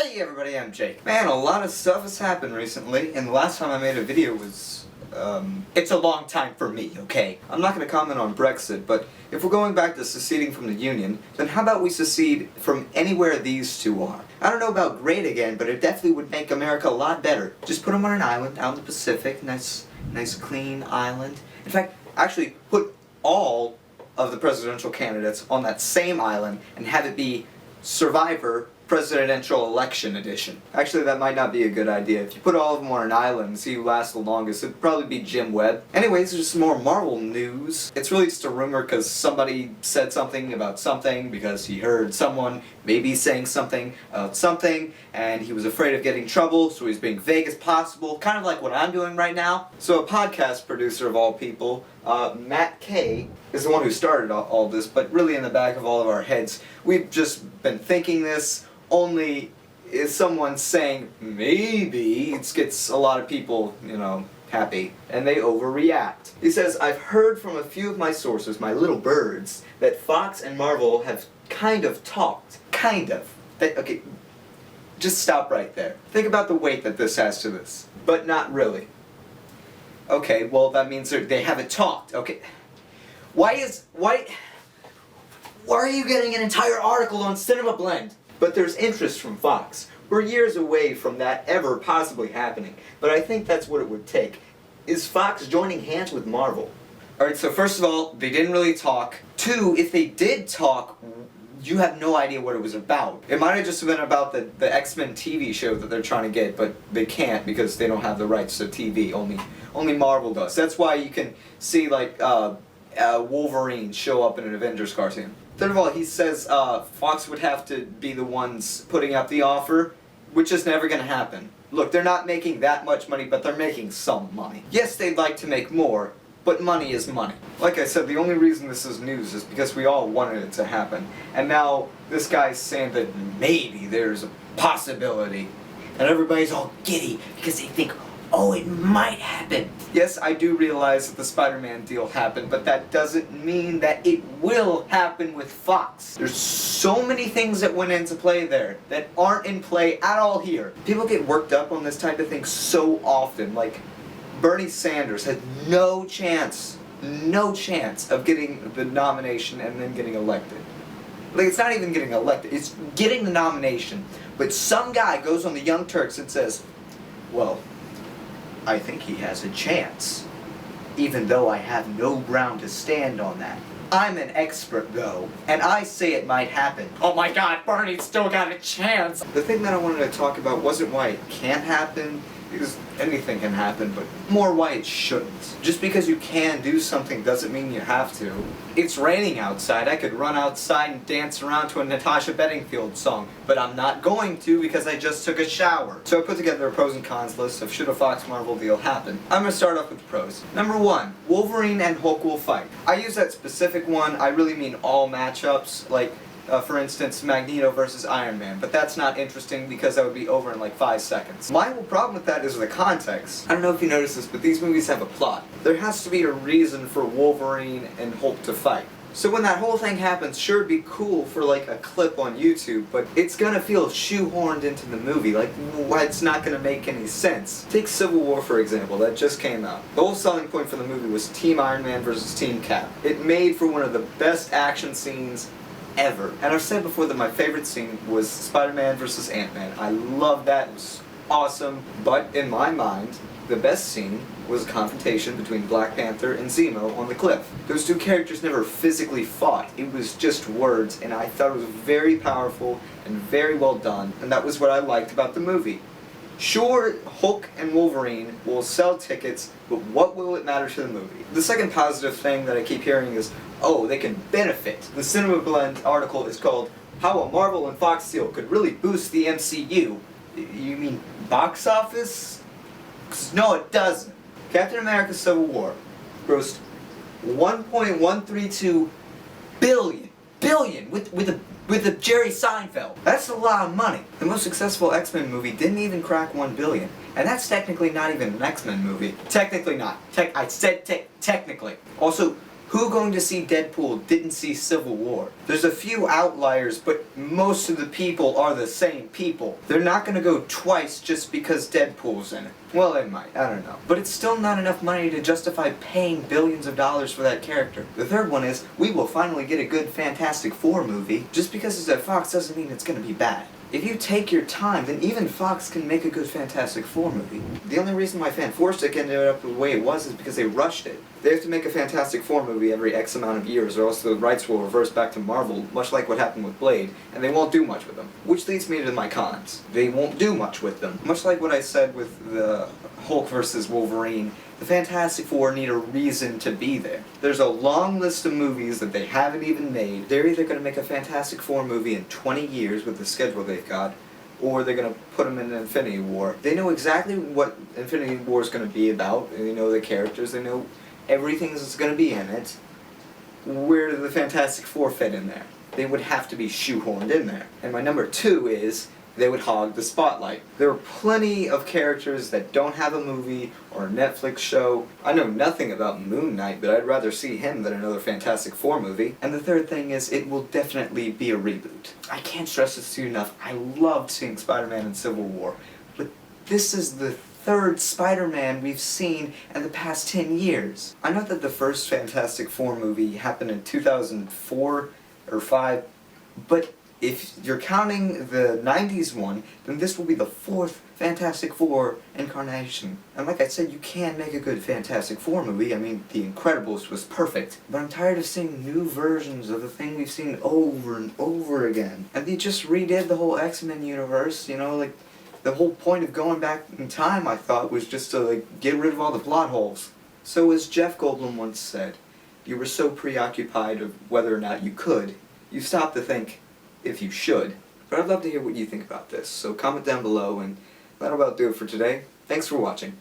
Hey everybody, I'm Jake. Man, a lot of stuff has happened recently, and the last time I made a video was, it's a long time for me, okay? I'm not going to comment on Brexit, but if we're going back to seceding from the Union, then how about we secede from anywhere these two are? I don't know about great again, but it definitely would make America a lot better. Just put them on an island out in the Pacific, nice clean island. In fact, actually put all of the presidential candidates on that same island and have it be Survivor Presidential Election Edition. Actually, that might not be a good idea. If you put all of them on an island and see who lasts the longest, it'd probably be Jim Webb. Anyways, there's some more Marvel news. It's really just a rumor because somebody said something about something because he heard someone maybe saying something about something and he was afraid of getting in trouble, so he's being vague as possible, kind of like what I'm doing right now. So a podcast producer of all people, Matt Kay, is the one who started all this, but really in the back of all of our heads, we've just been thinking this. Only is someone saying maybe it gets a lot of people, happy, and they overreact. He says, I've heard from a few of my sources, my little birds, that Fox and Marvel have kind of talked. Kind of. Okay, just stop right there. Think about the weight that this has to this. But not really. Okay, well that means they haven't talked. Okay. Why are you getting an entire article on Cinema Blend? But there's interest from Fox. We're years away from that ever possibly happening, but I think that's what it would take. Is Fox joining hands with Marvel? Alright, so first of all, they didn't really talk. Two, if they did talk, you have no idea what it was about. It might have just been about the X-Men TV show that they're trying to get, but they can't because they don't have the rights to TV. Only Marvel does. That's why you can see Wolverine show up in an Avengers cartoon. Third of all, he says Fox would have to be the ones putting up the offer, which is never going to happen. Look, they're not making that much money, but they're making some money. Yes, they'd like to make more, but money is money. Like I said, the only reason this is news is because we all wanted it to happen. And now this guy's saying that maybe there's a possibility. And everybody's all giddy because they think, oh, it might happen. Yes, I do realize that the Spider-Man deal happened, but that doesn't mean that it will happen with Fox. There's so many things that went into play there that aren't in play at all here. People get worked up on this type of thing so often. Like, Bernie Sanders had no chance of getting the nomination and then getting elected. Like, it's not even getting elected, it's getting the nomination. But some guy goes on the Young Turks and says, well, I think he has a chance, even though I have no ground to stand on that. I'm an expert, though, and I say it might happen. Oh my god, Barney's still got a chance! The thing that I wanted to talk about wasn't why it can't happen, because anything can happen, but more why it shouldn't. Just because you can do something doesn't mean you have to. It's raining outside. I could run outside and dance around to a Natasha Bedingfield song, but I'm not going to because I just took a shower. So I put together a pros and cons list of should a Fox Marvel deal happen. I'm going to start off with the pros. Number 1, Wolverine and Hulk will fight. I use that specific one, I really mean all matchups, like for instance, Magneto versus Iron Man, but that's not interesting because that would be over in like 5 seconds. My whole problem with that is the context. I don't know if you noticed this, but these movies have a plot. There has to be a reason for Wolverine and Hulk to fight. So when that whole thing happens, sure, it'd be cool for like a clip on YouTube, but it's gonna feel shoehorned into the movie, like it's not gonna make any sense. Take Civil War for example, that just came out. The whole selling point for the movie was Team Iron Man versus Team Cap. It made for one of the best action scenes ever. And I've said before that my favorite scene was Spider-Man versus Ant-Man. I love that, it was awesome, but in my mind, the best scene was a confrontation between Black Panther and Zemo on the cliff. Those two characters never physically fought, it was just words, and I thought it was very powerful and very well done, and that was what I liked about the movie. Sure, Hulk and Wolverine will sell tickets, but what will it matter to the movie? The second positive thing that I keep hearing is, oh, they can benefit. The Cinema Blend article is called, How a Marvel and Fox Deal Could Really Boost the MCU. You mean box office? No, it doesn't. Captain America Civil War grossed $1.132 billion with a Jerry Seinfeld. That's a lot of money. The most successful X-Men movie didn't even crack $1 billion. And that's technically not even an X-Men movie. Technically not. I said technically. Also, Who going to see Deadpool didn't see Civil War? There's a few outliers, but most of the people are the same people. They're not gonna go twice just because Deadpool's in it. Well, they might, I don't know. But it's still not enough money to justify paying billions of dollars for that character. The third one is, we will finally get a good Fantastic Four movie. Just because it's at Fox doesn't mean it's gonna be bad. If you take your time, then even Fox can make a good Fantastic Four movie. The only reason why Fan4stick ended up the way it was is because they rushed it. They have to make a Fantastic Four movie every X amount of years, or else the rights will reverse back to Marvel, much like what happened with Blade, and they won't do much with them. Which leads me to my cons. They won't do much with them. Much like what I said with the Hulk vs. Wolverine, the Fantastic Four need a reason to be there. There's a long list of movies that they haven't even made. They're either going to make a Fantastic Four movie in 20 years with the schedule they've got, or they're going to put them in Infinity War. They know exactly what Infinity War is going to be about. They know the characters. They know everything that's going to be in it. Where do the Fantastic Four fit in there? They would have to be shoehorned in there. And my number 2 is, they would hog the spotlight. There are plenty of characters that don't have a movie or a Netflix show. I know nothing about Moon Knight, but I'd rather see him than another Fantastic Four movie. And the third thing is, it will definitely be a reboot. I can't stress this to you enough. I loved seeing Spider-Man in Civil War, but this is the third Spider-Man we've seen in the past 10 years. I know that the first Fantastic Four movie happened in 2004 or 5, but if you're counting the 90s one, then this will be the 4th Fantastic Four incarnation. And like I said, you can make a good Fantastic Four movie. I mean, The Incredibles was perfect. But I'm tired of seeing new versions of the thing we've seen over and over again. And they just redid the whole X-Men universe, you know, like, the whole point of going back in time, I thought, was just to, like, get rid of all the plot holes. So as Jeff Goldblum once said, you were so preoccupied of whether or not you could, you stopped to think if you should. But I'd love to hear what you think about this, so comment down below, and that'll about do it for today. Thanks for watching.